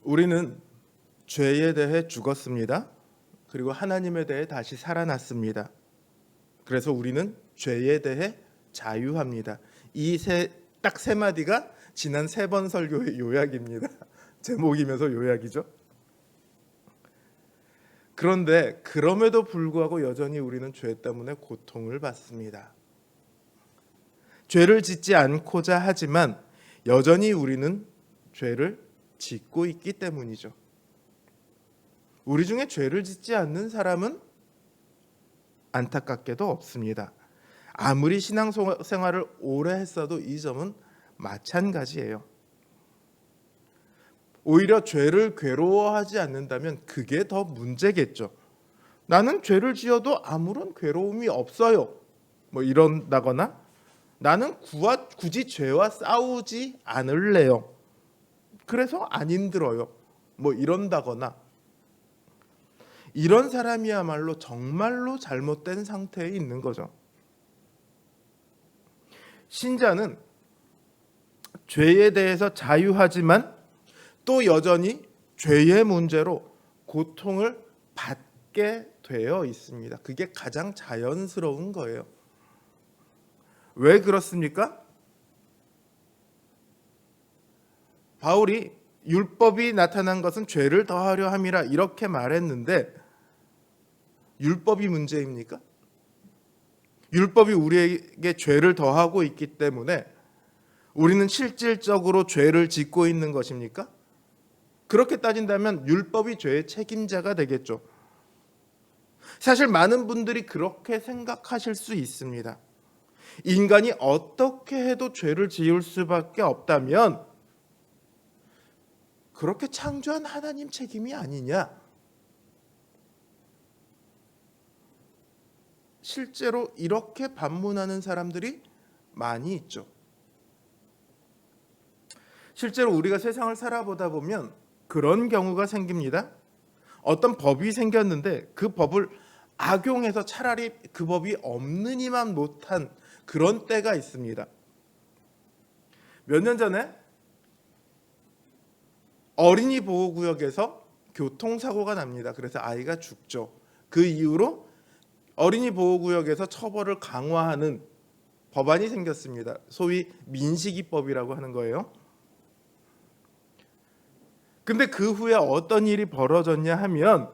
우리는 죄에 대해 죽었습니다. 그리고 하나님에 대해 다시 살아났습니다. 그래서 우리는 죄에 대해 자유합니다. 이 딱 세 마디가 지난 3번 설교의 요약입니다. 제목이면서 요약이죠. 그런데 그럼에도 불구하고 여전히 우리는 죄 때문에 고통을 받습니다. 죄를 짓지 않고자 하지만 여전히 우리는 죄를 짓고 있기 때문이죠. 우리 중에 죄를 짓지 않는 사람은 안타깝게도 없습니다. 아무리 신앙생활을 오래 했어도 이 점은 마찬가지예요. 오히려 죄를 괴로워하지 않는다면 그게 더 문제겠죠. 나는 죄를 지어도 아무런 괴로움이 없어요. 이런다거나 나는 굳이 죄와 싸우지 않을래요. 그래서 안 힘들어요. 이런다거나 이런 사람이야말로 정말로 잘못된 상태에 있는 거죠. 신자는 죄에 대해서 자유하지만 또 여전히 죄의 문제로 고통을 받게 되어 있습니다. 그게 가장 자연스러운 거예요. 왜 그렇습니까? 바울이 율법이 나타난 것은 죄를 더하려 함이라 이렇게 말했는데 율법이 문제입니까? 율법이 우리에게 죄를 더하고 있기 때문에 우리는 실질적으로 죄를 짓고 있는 것입니까? 그렇게 따진다면 율법이 죄의 책임자가 되겠죠. 사실 많은 분들이 그렇게 생각하실 수 있습니다. 인간이 어떻게 해도 죄를 지을 수밖에 없다면 그렇게 창조한 하나님 책임이 아니냐? 실제로 이렇게 반문하는 사람들이 많이 있죠. 실제로 우리가 세상을 살아보다 보면 그런 경우가 생깁니다. 어떤 법이 생겼는데 그 법을 악용해서 차라리 그 법이 없느니만 못한 그런 때가 있습니다. 몇 년 전에 어린이 보호구역에서 교통사고가 납니다. 그래서 아이가 죽죠. 그 이후로 어린이 보호구역에서 처벌을 강화하는 법안이 생겼습니다. 소위 민식이법이라고 하는 거예요. 근데 그 후에 어떤 일이 벌어졌냐 하면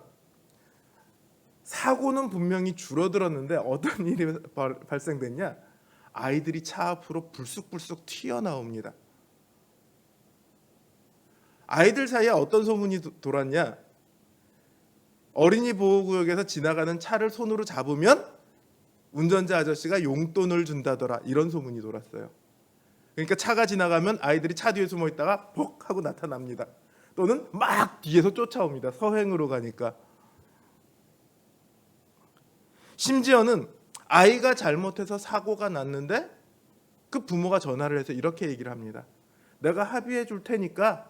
사고는 분명히 줄어들었는데 어떤 일이 발생됐냐? 아이들이 차 앞으로 불쑥불쑥 튀어나옵니다. 아이들 사이에 어떤 소문이 돌았냐? 어린이 보호구역에서 지나가는 차를 손으로 잡으면 운전자 아저씨가 용돈을 준다더라, 이런 소문이 돌았어요. 그러니까 차가 지나가면 아이들이 차 뒤에 숨어 있다가 퍽 하고 나타납니다. 또는 막 뒤에서 쫓아옵니다. 서행으로 가니까. 심지어는 아이가 잘못해서 사고가 났는데 그 부모가 전화를 해서 이렇게 얘기를 합니다. 내가 합의해 줄 테니까,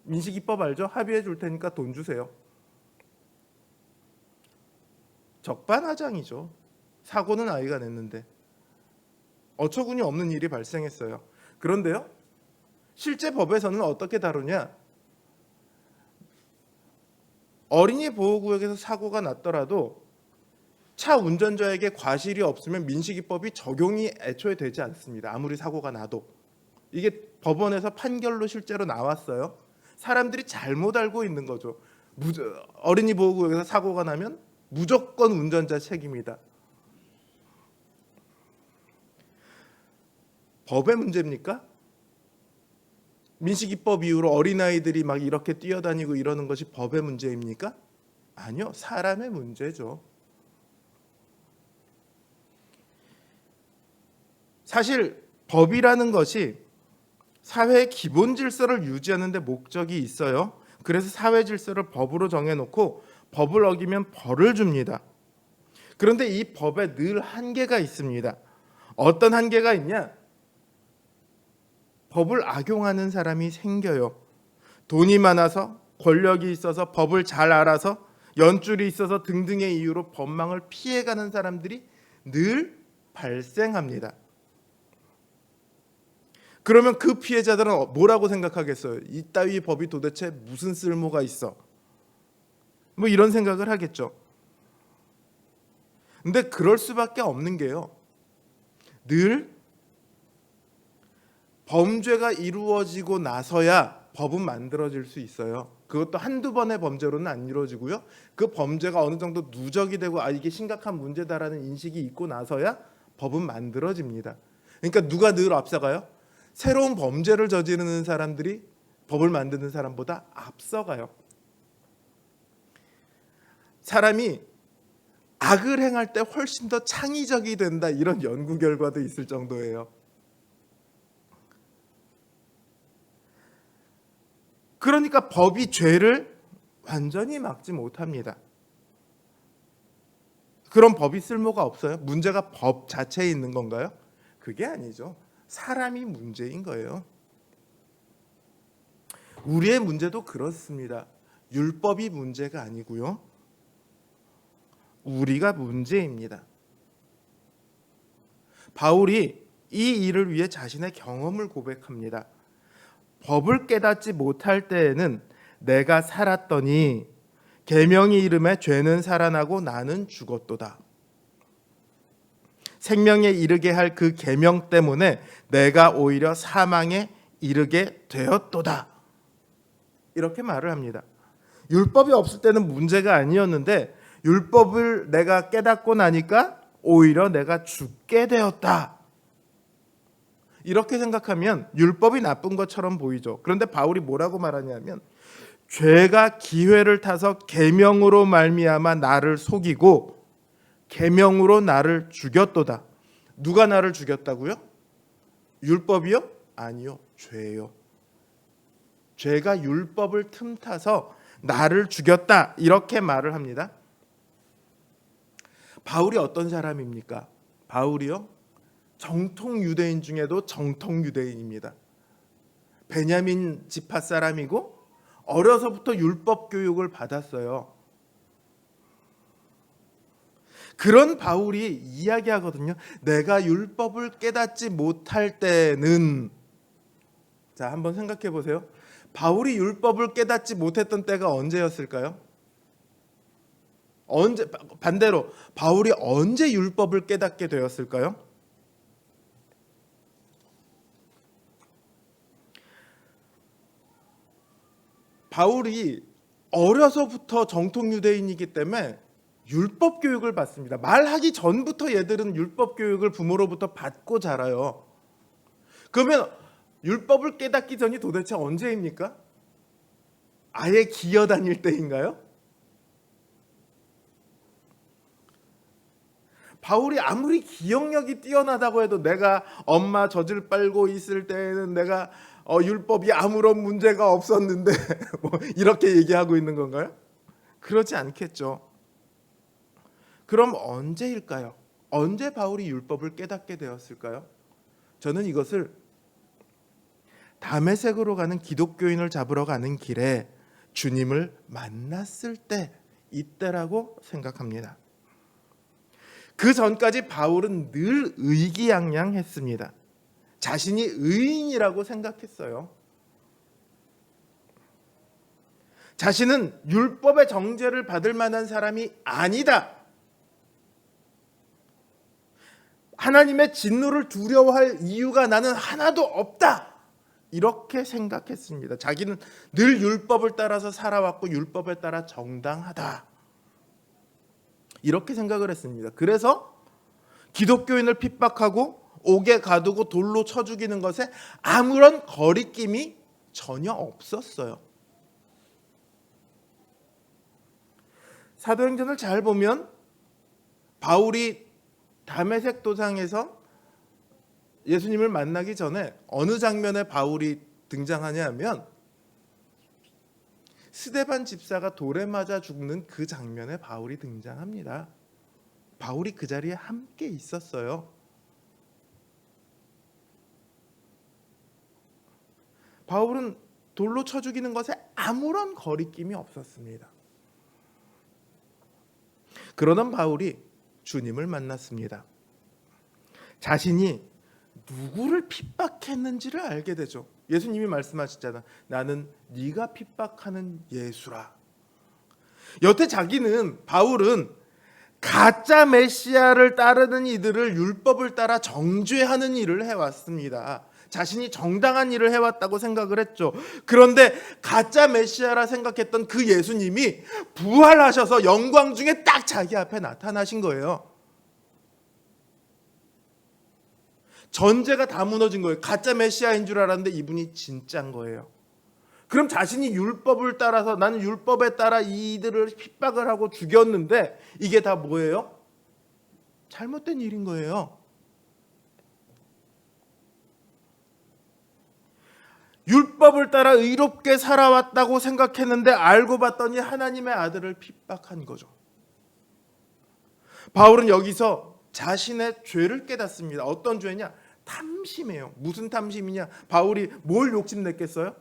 민식이법 알죠? 합의해 줄 테니까 돈 주세요. 적반하장이죠. 사고는 아이가 냈는데 어처구니 없는 일이 발생했어요. 그런데요, 실제 법에서는 어떻게 다루냐? 어린이 보호구역에서 사고가 났더라도 차 운전자에게 과실이 없으면 민식이법이 적용이 애초에 되지 않습니다. 아무리 사고가 나도. 이게 법원에서 판결로 실제로 나왔어요. 사람들이 잘못 알고 있는 거죠. 어린이 보호구역에서 사고가 나면 무조건 운전자 책임이다. 법의 문제입니까? 민식이법 이후로 어린아이들이 막 이렇게 뛰어다니고 이러는 것이 법의 문제입니까? 아니요, 사람의 문제죠. 사실 법이라는 것이 사회의 기본 질서를 유지하는 데 목적이 있어요. 그래서 사회 질서를 법으로 정해놓고 법을 어기면 벌을 줍니다. 그런데 이 법에 늘 한계가 있습니다. 어떤 한계가 있냐? 법을 악용하는 사람이 생겨요. 돈이 많아서, 권력이 있어서, 법을 잘 알아서, 연줄이 있어서 등등의 이유로 법망을 피해가는 사람들이 늘 발생합니다. 그러면 그 피해자들은 뭐라고 생각하겠어요? 이따위 법이 도대체 무슨 쓸모가 있어? 뭐 이런 생각을 하겠죠. 근데 그럴 수밖에 없는 게요. 늘 범죄가 이루어지고 나서야 법은 만들어질 수 있어요. 그것도 한두 번의 범죄로는 안 이루어지고요. 그 범죄가 어느 정도 누적이 되고 이게 심각한 문제다라는 인식이 있고 나서야 법은 만들어집니다. 그러니까 누가 늘 앞서가요? 새로운 범죄를 저지르는 사람들이 법을 만드는 사람보다 앞서가요. 사람이 악을 행할 때 훨씬 더 창의적이 된다, 이런 연구 결과도 있을 정도예요. 그러니까 법이 죄를 완전히 막지 못합니다. 그럼 법이 쓸모가 없어요? 문제가 법 자체에 있는 건가요? 그게 아니죠. 사람이 문제인 거예요. 우리의 문제도 그렇습니다. 율법이 문제가 아니고요. 우리가 문제입니다. 바울이 이 일을 위해 자신의 경험을 고백합니다. 법을 깨닫지 못할 때에는 내가 살았더니 계명이 이름에 죄는 살아나고 나는 죽었도다. 생명에 이르게 할 그 계명 때문에 내가 오히려 사망에 이르게 되었도다. 이렇게 말을 합니다. 율법이 없을 때는 문제가 아니었는데 율법을 내가 깨닫고 나니까 오히려 내가 죽게 되었다. 이렇게 생각하면 율법이 나쁜 것처럼 보이죠. 그런데 바울이 뭐라고 말하냐면 죄가 기회를 타서 계명으로 말미암아 나를 속이고 계명으로 나를 죽였도다. 누가 나를 죽였다고요? 율법이요? 아니요, 죄요. 죄가 율법을 틈타서 나를 죽였다, 이렇게 말을 합니다. 바울이 어떤 사람입니까? 바울이요? 정통 유대인 중에도 정통 유대인입니다. 베냐민 지파 사람이고 어려서부터 율법 교육을 받았어요. 그런 바울이 이야기하거든요. 내가 율법을 깨닫지 못할 때는, 자, 한번 생각해 보세요. 바울이 율법을 깨닫지 못했던 때가 언제였을까요? 반대로 바울이 언제 율법을 깨닫게 되었을까요? 바울이 어려서부터 정통 유대인이기 때문에 율법 교육을 받습니다. 말하기 전부터 얘들은 율법 교육을 부모로부터 받고 자라요. 그러면 율법을 깨닫기 전이 도대체 언제입니까? 아예 기어다닐 때인가요? 바울이 아무리 기억력이 뛰어나다고 해도 내가 엄마 젖을 빨고 있을 때에는 내가 율법이 아무런 문제가 없었는데 뭐 이렇게 얘기하고 있는 건가요? 그렇지 않겠죠. 그럼 언제일까요? 언제 바울이 율법을 깨닫게 되었을까요? 저는 이것을 다메섹으로 가는 기독교인을 잡으러 가는 길에 주님을 만났을 때, 이때라고 생각합니다. 그 전까지 바울은 늘 의기양양했습니다. 자신이 의인이라고 생각했어요. 자신은 율법의 정죄를 받을 만한 사람이 아니다. 하나님의 진노를 두려워할 이유가 나는 하나도 없다. 이렇게 생각했습니다. 자기는 늘 율법을 따라서 살아왔고 율법에 따라 정당하다. 이렇게 생각을 했습니다. 그래서 기독교인을 핍박하고 옥에 가두고 돌로 쳐 죽이는 것에 아무런 거리낌이 전혀 없었어요. 사도행전을 잘 보면 바울이 다메섹 도상에서 예수님을 만나기 전에 어느 장면에 바울이 등장하냐면 스데반 집사가 돌에 맞아 죽는 그 장면에 바울이 등장합니다. 바울이 그 자리에 함께 있었어요. 바울은 돌로 쳐 죽이는 것에 아무런 거리낌이 없었습니다. 그러던 바울이 주님을 만났습니다. 자신이 누구를 핍박했는지를 알게 되죠. 예수님이 말씀하셨잖아. 나는 네가 핍박하는 예수라. 여태 바울은 가짜 메시아를 따르는 이들을 율법을 따라 정죄하는 일을 해왔습니다. 자신이 정당한 일을 해왔다고 생각을 했죠. 그런데 가짜 메시아라 생각했던 그 예수님이 부활하셔서 영광 중에 딱 자기 앞에 나타나신 거예요. 전제가 다 무너진 거예요. 가짜 메시아인 줄 알았는데 이분이 진짜인 거예요. 그럼 자신이 율법을 따라서 나는 율법에 따라 이들을 핍박을 하고 죽였는데 이게 다 뭐예요? 잘못된 일인 거예요. 율법을 따라 의롭게 살아왔다고 생각했는데 알고 봤더니 하나님의 아들을 핍박한 거죠. 바울은 여기서 자신의 죄를 깨닫습니다. 어떤 죄냐? 탐심이에요. 무슨 탐심이냐? 바울이 뭘 욕심냈겠어요?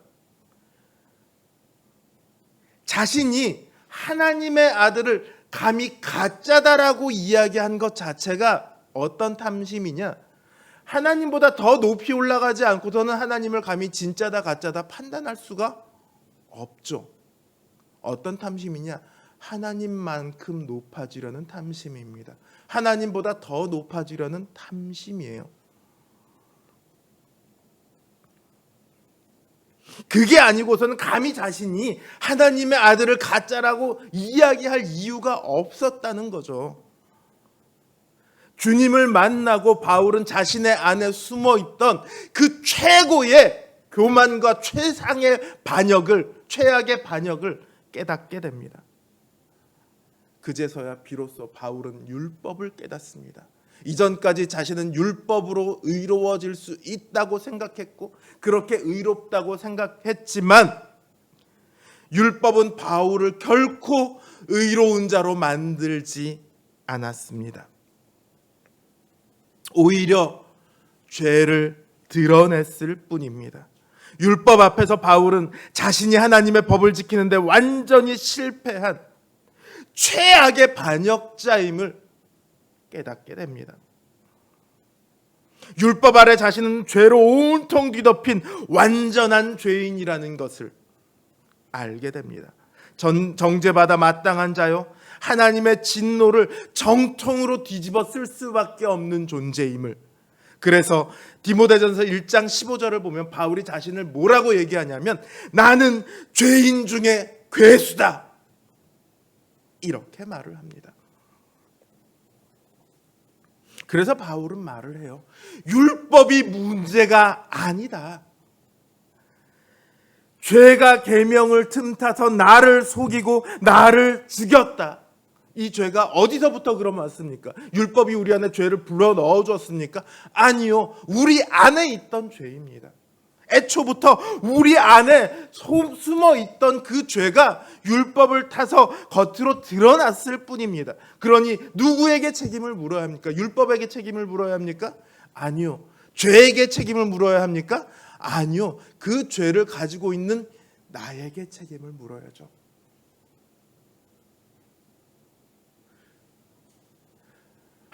자신이 하나님의 아들을 감히 가짜다라고 이야기한 것 자체가 어떤 탐심이냐? 하나님보다 더 높이 올라가지 않고서는 하나님을 감히 진짜다 가짜다 판단할 수가 없죠. 어떤 탐심이냐? 하나님만큼 높아지려는 탐심입니다. 하나님보다 더 높아지려는 탐심이에요. 그게 아니고서는 감히 자신이 하나님의 아들을 가짜라고 이야기할 이유가 없었다는 거죠. 주님을 만나고 바울은 자신의 안에 숨어있던 그 최고의 교만과 최악의 반역을 깨닫게 됩니다. 그제서야 비로소 바울은 율법을 깨닫습니다. 이전까지 자신은 율법으로 의로워질 수 있다고 생각했고 그렇게 의롭다고 생각했지만 율법은 바울을 결코 의로운 자로 만들지 않았습니다. 오히려 죄를 드러냈을 뿐입니다. 율법 앞에서 바울은 자신이 하나님의 법을 지키는데 완전히 실패한 최악의 반역자임을 깨닫게 됩니다. 율법 아래 자신은 죄로 온통 뒤덮인 완전한 죄인이라는 것을 알게 됩니다. 정죄받아 마땅한 자요 하나님의 진노를 정통으로 뒤집어 쓸 수밖에 없는 존재임을. 그래서 디모데전서 1장 15절을 보면 바울이 자신을 뭐라고 얘기하냐면 나는 죄인 중에 괴수다 이렇게 말을 합니다. 그래서 바울은 말을 해요. 율법이 문제가 아니다. 죄가 계명을 틈타서 나를 속이고 나를 죽였다. 이 죄가 어디서부터 그럼 왔습니까? 율법이 우리 안에 죄를 불어 넣어 줬습니까? 아니요. 우리 안에 있던 죄입니다. 애초부터 우리 안에 숨어 있던 그 죄가 율법을 타서 겉으로 드러났을 뿐입니다. 그러니 누구에게 책임을 물어야 합니까? 율법에게 책임을 물어야 합니까? 아니요. 죄에게 책임을 물어야 합니까? 아니요. 그 죄를 가지고 있는 나에게 책임을 물어야죠.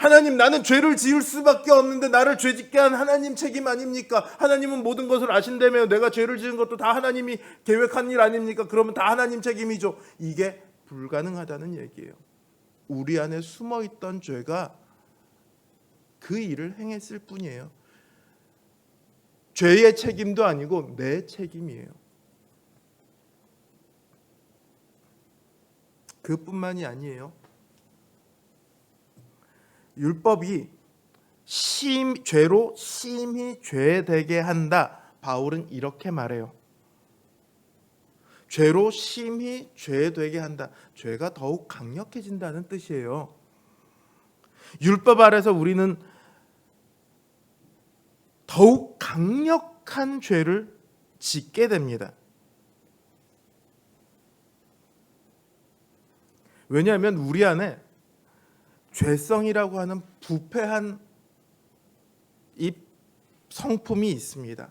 하나님, 나는 죄를 지을 수밖에 없는데 나를 죄짓게 한 하나님 책임 아닙니까? 하나님은 모든 것을 아신다며 내가 죄를 지은 것도 다 하나님이 계획한 일 아닙니까? 그러면 다 하나님 책임이죠. 이게 불가능하다는 얘기예요. 우리 안에 숨어있던 죄가 그 일을 행했을 뿐이에요. 죄의 책임도 아니고 내 책임이에요. 그뿐만이 아니에요. 율법이 죄로 심히 죄되게 한다. 바울은 이렇게 말해요. 죄로 심히 죄되게 한다. 죄가 더욱 강력해진다는 뜻이에요. 율법 아래서 우리는 더욱 강력한 죄를 짓게 됩니다. 왜냐하면 우리 안에 죄성이라고 하는 부패한 이 성품이 있습니다.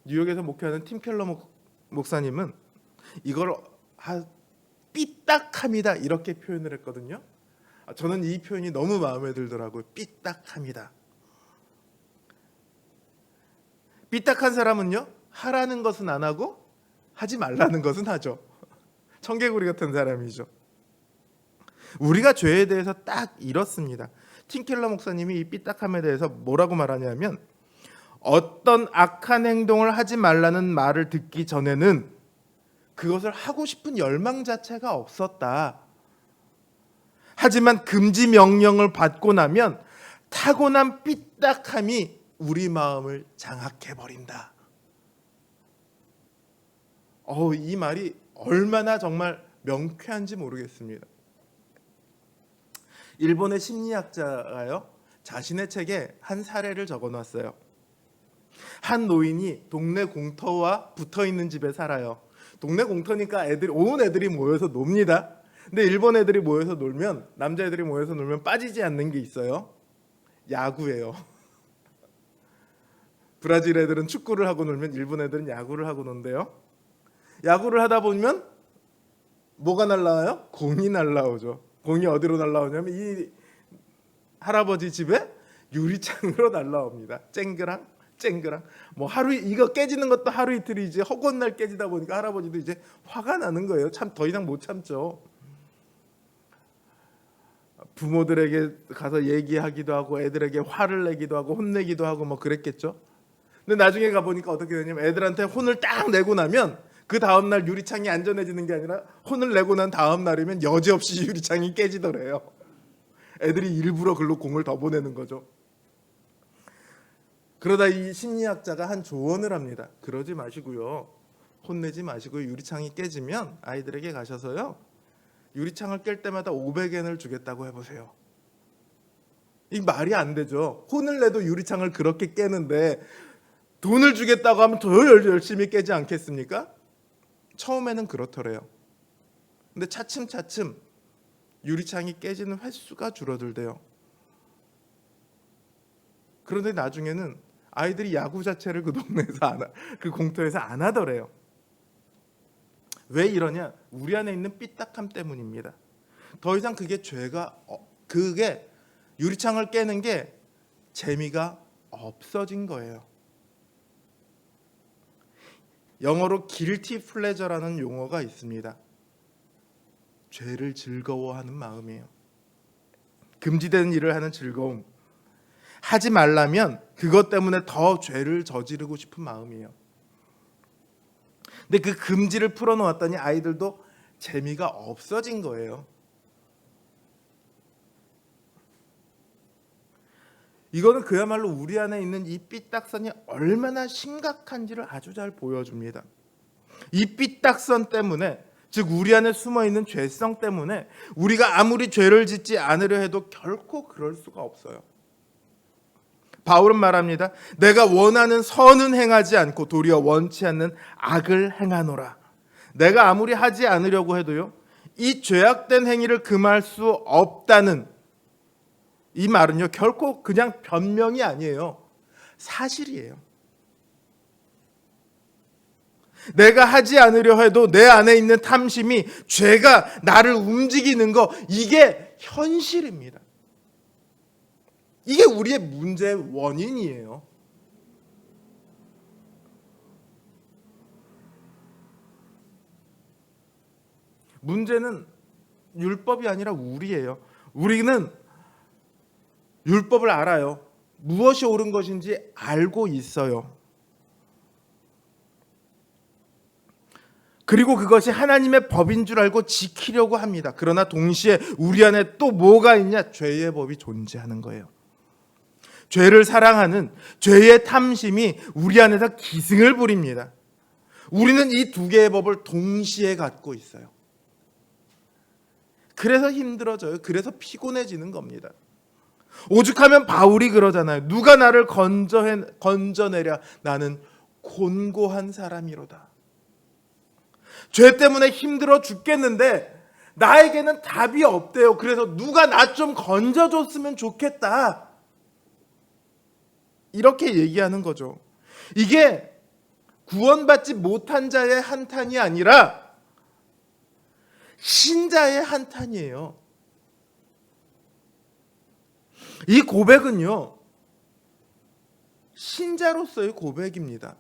뉴욕에서 목회하는 팀 켈러 목사님은 이걸 삐딱함이다 이렇게 표현을 했거든요. 저는 이 표현이 너무 마음에 들더라고요. 삐딱함이다. 삐딱한 사람은요, 하라는 것은 안 하고 하지 말라는 것은 하죠. 청개구리 같은 사람이죠. 우리가 죄에 대해서 딱 이렇습니다. 팀켈러 목사님이 이 삐딱함에 대해서 뭐라고 말하냐면, 어떤 악한 행동을 하지 말라는 말을 듣기 전에는 그것을 하고 싶은 열망 자체가 없었다. 하지만 금지 명령을 받고 나면 타고난 삐딱함이 우리 마음을 장악해 버린다. 이 말이 얼마나 정말 명쾌한지 모르겠습니다. 일본의 심리학자가요, 자신의 책에 한 사례를 적어놨어요. 한 노인이 동네 공터와 붙어있는 집에 살아요. 동네 공터니까 온 애들이 모여서 놉니다. 근데 일본 애들이 모여서 놀면, 남자애들이 모여서 놀면 빠지지 않는 게 있어요. 야구예요. 브라질 애들은 축구를 하고 놀면 일본 애들은 야구를 하고 논대요. 야구를 하다 보면 뭐가 날라와요? 공이 날라오죠. 공이 어디로 날라오냐면 이 할아버지 집에 유리창으로 날라옵니다. 쨍그랑 쨍그랑. 뭐 하루 이거 깨지는 것도 하루 이틀이지, 허구한 날 깨지다 보니까 할아버지도 이제 화가 나는 거예요. 참 더 이상 못 참죠. 부모들에게 가서 얘기하기도 하고 애들에게 화를 내기도 하고 혼내기도 하고 뭐 그랬겠죠. 근데 나중에 가보니까 어떻게 되냐면, 애들한테 혼을 딱 내고 나면 그 다음날 유리창이 안전해지는 게 아니라 혼을 내고 난 다음 날이면 여지없이 유리창이 깨지더래요. 애들이 일부러 글로 공을 더 보내는 거죠. 그러다 이 심리학자가 한 조언을 합니다. 그러지 마시고요, 혼내지 마시고 유리창이 깨지면 아이들에게 가셔서요, 유리창을 깰 때마다 500엔을 주겠다고 해보세요. 이 말이 안 되죠. 혼을 내도 유리창을 그렇게 깨는데 돈을 주겠다고 하면 더 열심히 깨지 않겠습니까? 처음에는 그렇더래요. 근데 차츰차츰 유리창이 깨지는 횟수가 줄어들대요. 그런데 나중에는 아이들이 야구 자체를 그 동네에서 그 공터에서 안 하더래요. 왜 이러냐? 우리 안에 있는 삐딱함 때문입니다. 더 이상 그게 유리창을 깨는 게 재미가 없어진 거예요. 영어로 guilty pleasure라는 용어가 있습니다. 죄를 즐거워하는 마음이에요. 금지된 일을 하는 즐거움. 하지 말라면 그것 때문에 더 죄를 저지르고 싶은 마음이에요. 근데 그 금지를 풀어놓았더니 아이들도 재미가 없어진 거예요. 이거는 그야말로 우리 안에 있는 이 삐딱선이 얼마나 심각한지를 아주 잘 보여줍니다. 이 삐딱선 때문에, 즉 우리 안에 숨어있는 죄성 때문에 우리가 아무리 죄를 짓지 않으려 해도 결코 그럴 수가 없어요. 바울은 말합니다. 내가 원하는 선은 행하지 않고 도리어 원치 않는 악을 행하노라. 내가 아무리 하지 않으려고 해도요, 이 죄악된 행위를 금할 수 없다는 이 말은요, 결코 그냥 변명이 아니에요. 사실이에요. 내가 하지 않으려 해도 내 안에 있는 탐심이, 죄가 나를 움직이는 거, 이게 현실입니다. 이게 우리의 문제의 원인이에요. 문제는 율법이 아니라 우리예요. 우리는 율법을 알아요. 무엇이 옳은 것인지 알고 있어요. 그리고 그것이 하나님의 법인 줄 알고 지키려고 합니다. 그러나 동시에 우리 안에 또 뭐가 있냐? 죄의 법이 존재하는 거예요. 죄를 사랑하는 죄의 탐심이 우리 안에서 기승을 부립니다. 우리는 이 두 개의 법을 동시에 갖고 있어요. 그래서 힘들어져요. 그래서 피곤해지는 겁니다. 오죽하면 바울이 그러잖아요. 누가 나를 건져내랴. 나는 곤고한 사람이로다. 죄 때문에 힘들어 죽겠는데 나에게는 답이 없대요. 그래서 누가 나 좀 건져줬으면 좋겠다. 이렇게 얘기하는 거죠. 이게 구원받지 못한 자의 한탄이 아니라 신자의 한탄이에요. 이 고백은요, 신자로서의 고백입니다.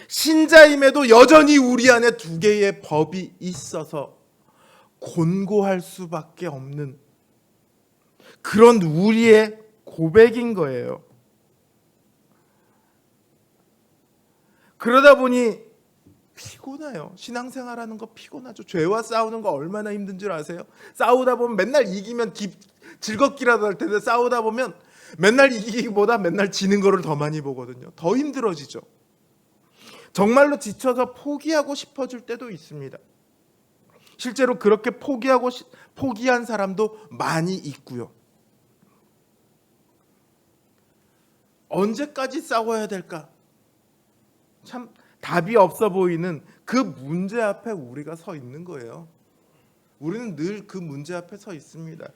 신자임에도 여전히 우리 안에 두 개의 법이 있어서 곤고할 수밖에 없는 그런 우리의 고백인 거예요. 그러다 보니 피곤해요. 신앙생활하는 거 피곤하죠. 죄와 싸우는 거 얼마나 힘든 줄 아세요? 싸우다 보면 맨날 이기면 즐겁기라도 할 텐데 싸우다 보면 맨날 이기기보다 맨날 지는 거를 더 많이 보거든요. 더 힘들어지죠. 정말로 지쳐서 포기하고 싶어질 때도 있습니다. 실제로 그렇게 포기한 사람도 많이 있고요. 언제까지 싸워야 될까? 참 답이 없어 보이는 그 문제 앞에 우리가 서 있는 거예요. 우리는 늘 그 문제 앞에 서 있습니다.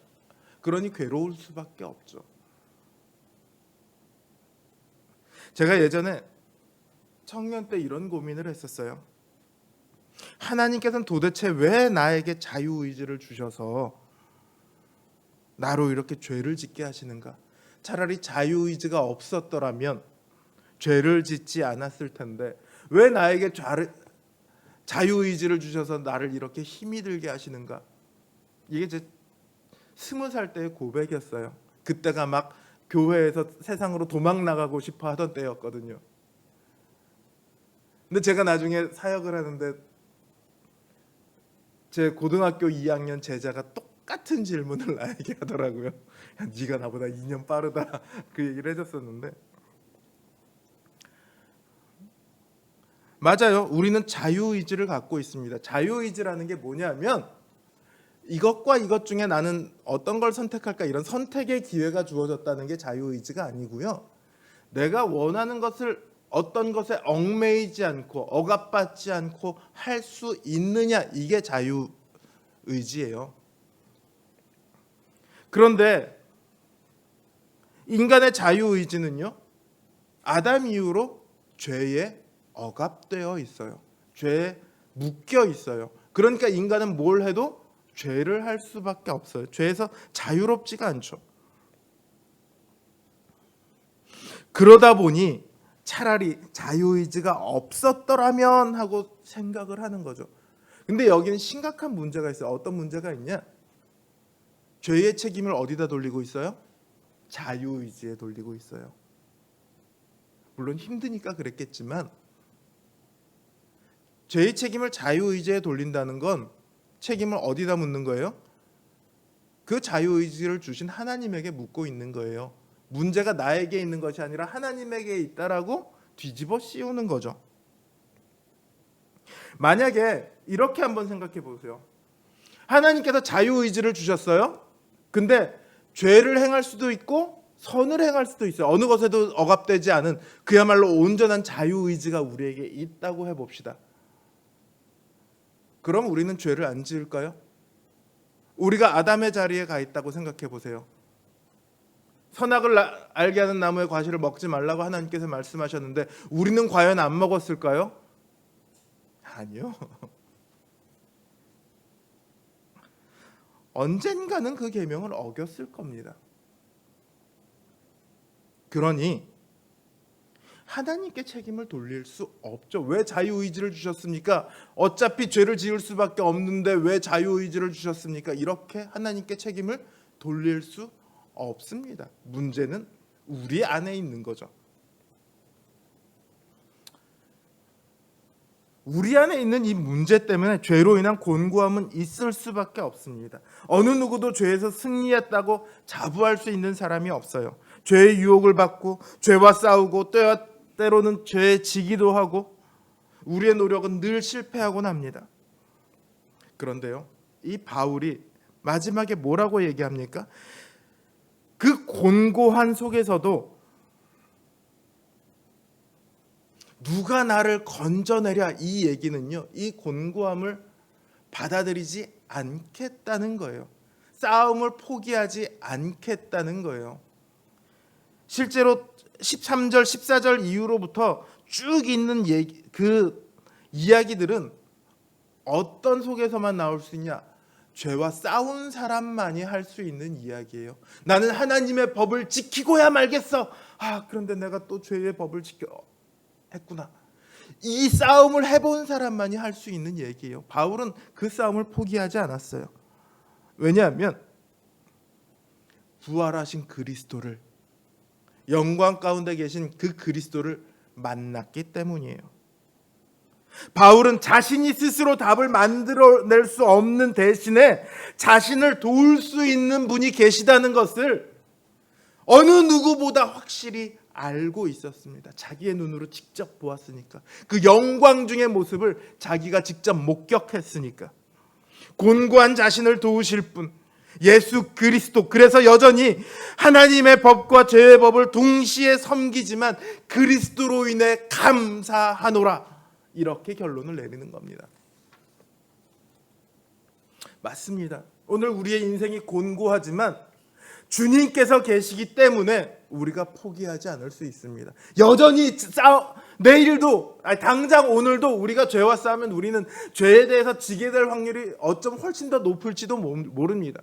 그러니 괴로울 수밖에 없죠. 제가 예전에 청년 때 이런 고민을 했었어요. 하나님께서는 도대체 왜 나에게 자유의지를 주셔서 나로 이렇게 죄를 짓게 하시는가? 차라리 자유의지가 없었더라면 죄를 짓지 않았을 텐데 왜 나에게 자유의지를 주셔서 나를 이렇게 힘이 들게 하시는가? 이게 제 20살 때의 고백이었어요. 그때가 막 교회에서 세상으로 도망 나가고 싶어 하던 때였거든요. 근데 제가 나중에 사역을 하는데 제 고등학교 2학년 제자가 똑같은 질문을 나에게 하더라고요. 야, 네가 나보다 2년 빠르다 그 얘기를 해줬었는데 맞아요. 우리는 자유의지를 갖고 있습니다. 자유의지라는 게 뭐냐면 이것과 이것 중에 나는 어떤 걸 선택할까 이런 선택의 기회가 주어졌다는 게 자유의지가 아니고요. 내가 원하는 것을 어떤 것에 얽매이지 않고 억압받지 않고 할 수 있느냐 이게 자유의지예요. 그런데 인간의 자유의지는요. 아담 이후로 죄에 억압되어 있어요. 죄에 묶여 있어요. 그러니까 인간은 뭘 해도 죄를 할 수밖에 없어요. 죄에서 자유롭지가 않죠. 그러다 보니 차라리 자유의지가 없었더라면 하고 생각을 하는 거죠. 근데 여기는 심각한 문제가 있어요. 어떤 문제가 있냐? 죄의 책임을 어디다 돌리고 있어요? 자유의지에 돌리고 있어요. 물론 힘드니까 그랬겠지만 죄의 책임을 자유의지에 돌린다는 건 책임을 어디다 묻는 거예요? 그 자유의지를 주신 하나님에게 묻고 있는 거예요. 문제가 나에게 있는 것이 아니라 하나님에게 있다라고 뒤집어 씌우는 거죠. 만약에 이렇게 한번 생각해 보세요. 하나님께서 자유의지를 주셨어요. 근데 죄를 행할 수도 있고 선을 행할 수도 있어요. 어느 것에도 억압되지 않은 그야말로 온전한 자유의지가 우리에게 있다고 해봅시다. 그럼 우리는 죄를 안 지을까요? 우리가 아담의 자리에 가 있다고 생각해 보세요. 선악을 알게 하는 나무의 과실을 먹지 말라고 하나님께서 말씀하셨는데 우리는 과연 안 먹었을까요? 아니요. 언젠가는 그 계명을 어겼을 겁니다. 그러니 하나님께 책임을 돌릴 수 없죠. 왜 자유의지를 주셨습니까? 어차피 죄를 지을 수밖에 없는데 왜 자유의지를 주셨습니까? 이렇게 하나님께 책임을 돌릴 수 없습니다. 문제는 우리 안에 있는 거죠. 우리 안에 있는 이 문제 때문에 죄로 인한 곤고함은 있을 수밖에 없습니다. 어느 누구도 죄에서 승리했다고 자부할 수 있는 사람이 없어요. 죄의 유혹을 받고 죄와 싸우고 때로는 죄에 지기도 하고 우리의 노력은 늘 실패하곤 합니다. 그런데요, 이 바울이 마지막에 뭐라고 얘기합니까? 그 곤고한 속에서도 누가 나를 건져내랴 이 얘기는요, 이 곤고함을 받아들이지 않겠다는 거예요. 싸움을 포기하지 않겠다는 거예요. 실제로 13절, 14절 이후로부터 쭉 있는 그 이야기들은 어떤 속에서만 나올 수 있냐? 죄와 싸운 사람만이 할 수 있는 이야기예요. 나는 하나님의 법을 지키고야 말겠어 그런데 내가 또 죄의 법을 지켜 했구나. 이 싸움을 해본 사람만이 할 수 있는 얘기예요. 바울은 그 싸움을 포기하지 않았어요. 왜냐하면 부활하신 그리스도를, 영광 가운데 계신 그 그리스도를 만났기 때문이에요. 바울은 자신이 스스로 답을 만들어낼 수 없는 대신에 자신을 도울 수 있는 분이 계시다는 것을 어느 누구보다 확실히 알고 있었습니다. 자기의 눈으로 직접 보았으니까. 그 영광 중의 모습을 자기가 직접 목격했으니까. 곤고한 자신을 도우실 분, 예수 그리스도. 그래서 여전히 하나님의 법과 죄의 법을 동시에 섬기지만 그리스도로 인해 감사하노라. 이렇게 결론을 내리는 겁니다. 맞습니다. 오늘 우리의 인생이 곤고하지만 주님께서 계시기 때문에 우리가 포기하지 않을 수 있습니다. 여전히 내일도, 당장 오늘도 우리가 죄와 싸우면 우리는 죄에 대해서 지게 될 확률이 어쩜 훨씬 더 높을지도 모릅니다.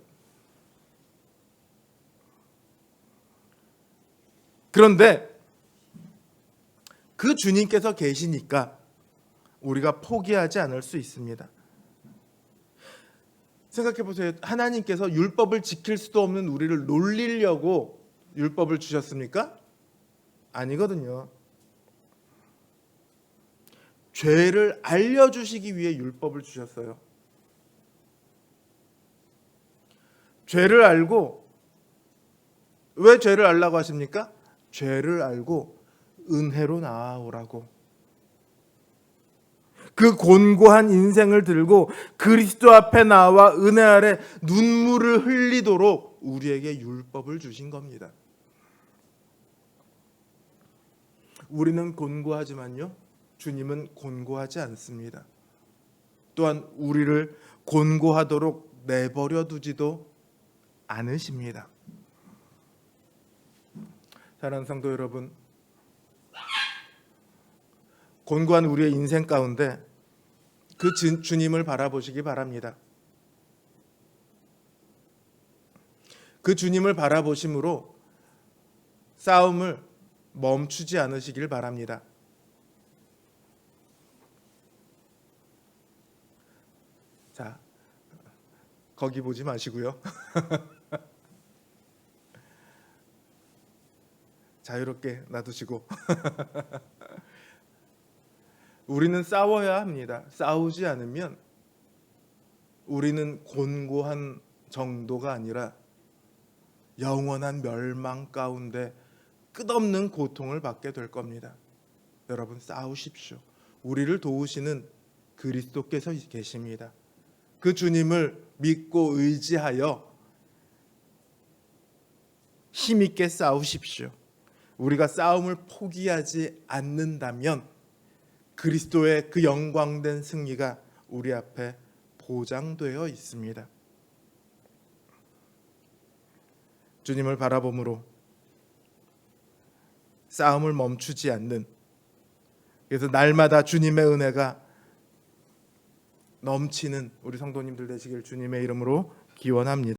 그런데 그 주님께서 계시니까 우리가 포기하지 않을 수 있습니다. 생각해 보세요. 하나님께서 율법을 지킬 수도 없는 우리를 놀리려고 율법을 주셨습니까? 아니거든요. 죄를 알려주시기 위해 율법을 주셨어요. 죄를 알고, 왜 죄를 알라고 하십니까? 죄를 알고 은혜로 나아오라고. 그 곤고한 인생을 들고 그리스도 앞에 나와 은혜 아래 눈물을 흘리도록 우리에게 율법을 주신 겁니다. 우리는 곤고하지만요, 주님은 곤고하지 않습니다. 또한 우리를 곤고하도록 내버려 두지도 않으십니다. 사랑하는 성도 여러분, 곤고한 우리의 인생 가운데 그 주님을 바라보시기 바랍니다. 그 주님을 바라보심으로 싸움을 멈추지 않으시길 바랍니다. 자, 거기 보지 마시고요. 자유롭게 놔두시고 우리는 싸워야 합니다. 싸우지 않으면 우리는 곤고한 정도가 아니라 영원한 멸망 가운데 끝없는 고통을 받게 될 겁니다. 여러분, 싸우십시오. 우리를 도우시는 그리스도께서 계십니다. 그 주님을 믿고 의지하여 힘있게 싸우십시오. 우리가 싸움을 포기하지 않는다면 그리스도의 그 영광된 승리가 우리 앞에 보장되어 있습니다. 주님을 바라봄으로 싸움을 멈추지 않는, 그래서 날마다 주님의 은혜가 넘치는 우리 성도님들 되시길 주님의 이름으로 기원합니다.